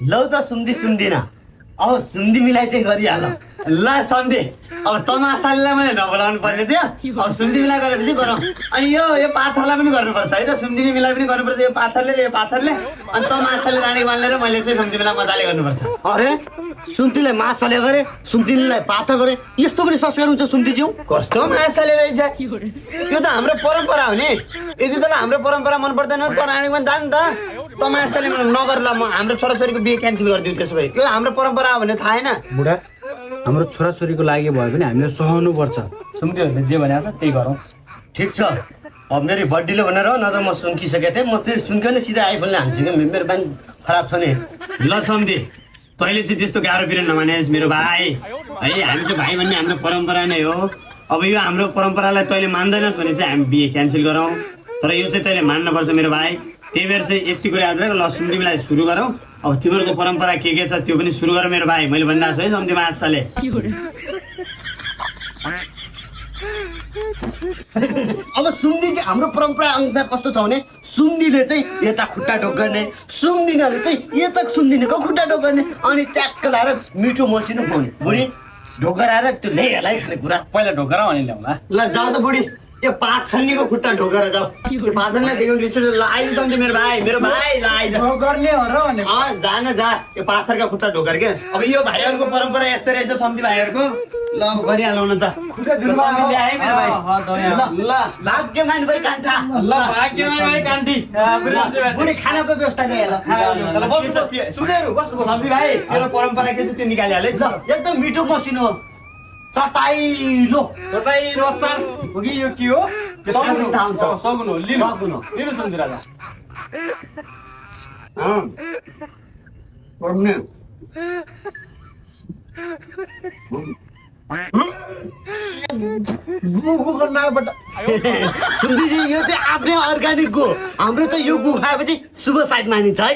लौ त सुन्दिन अब सुन्दी मिलाइ चाहिँ गरिहाल ल सम्धि अब तमासालीलाई मैले नबोलाउनु पर्ने थियो अब सुन्दी मिलाइ गरेपछि गरौँ अनि यो पाथरलाई पनि गर्नुपर्छ है त सुन्दी मिलाइ पनि गर्नुपर्छ यो पाथरले अनि तमासाले रानी बाल्ने र मैले चाहिँ सुन्दी मिलाइ मजाले गर्नुपर्छ अरे सुन्तीलाई माछाले गरे सुन्तीलाई पाथर गरे यस्तो पनि संस्कार हुन्छ सुन्तीज्यू कस्तो माछाले रहेछ यो त हाम्रो परम्परा हो नि यदि तँलाई हाम्रो परम्परा मन पर्दैन त रानीमा जान त तमासाले नगर ल म हाम्रो छोराछोरीको बिहे क्यान्सल गरिदिउँ त्यसो भए यो हाम्रो परम्परा हो भने थाहा छैन बुढा हाम्रो छोराछोरीको लागि भयो भने हामीले सहनु पर्छ सुन्तीहरूले जे भनेको छ त्यही गरौँ ठिक छ अब मेरो बर्थडेले भनेर हो नत्र म सुन्किसकेको थिएँ म फेरि सुन्क्यो नि सिधै आइफोनले हान्छु कि मेरो बानी खराब छ नि ल सम्धि तैँले चाहिँ त्यस्तो गाह्रो पिरो नमानेस् मेरो भाइ है हामी त भाइ भन्ने हाम्रो परम्परा नै हो अब यो हाम्रो परम्परालाई तैँले मान्दैनस् भने चाहिँ हामी बिहे क्यान्सल गरौँ तर यो चाहिँ तैँले मान्नुपर्छ मेरो भाइ त्यही भएर चाहिँ यति कुरा याद राख ल सुन्दिमीलाई सुरु गरौँ अब तिमीहरूको परम्परा के छ त्यो पनि सुरु गर मेरो भाइ मैले भनिरहेको छु है सम्धि माछाले अब सुन्दी चाहिँ हाम्रो परम्परा अनुसार कस्तो छ भने सुन्दीले चाहिँ यता खुट्टा ढोक्ने सुन्दिनेले चाहिँ यता सुन्दिनेको खुट्टा ढोक्ने अनि च्याक्क लाएर मिठो मसिनो खुवाउने बुढी ढोकराएर त्यो ल्याइहाल है खाने कुरा पहिला ढोकेर भने ल्याउला ल जाऊ त बुढी यो पाथर्नीको खुट्टा ढोकेर जाऊ पाथर्नीलाई देख्नु बिर्सिनु ल आइज सम्झे मेरो भाइ ल आइज गर्ने हो र भने जान जा यो पाथरका खुट्टा ढोकेर के अब यो भाइहरूको परम्परा यस्तै रहेछ सम्धि भाइहरूको ल अब गरिहालौँ न त ल्याए मेरो भाइ ल भाग्यमान भाइ कान्ठा ल भाग्यमान भाइ कान्टी बुढी खानाको व्यवस्था गरिहाल सम्धि भाइ तेरो परम्परा के छ त्यो निकालिहाल है एकदम मिठो मसिनो चटाइलो अचार हो कि यो के हो सगुन हो लिनु सुन्छु राजा सुन्दिजी यो चाहिँ आफ्नै अर्ग्यानिक हो हाम्रो त यो गु खाएपछि शुभ साइड मानिन्छ है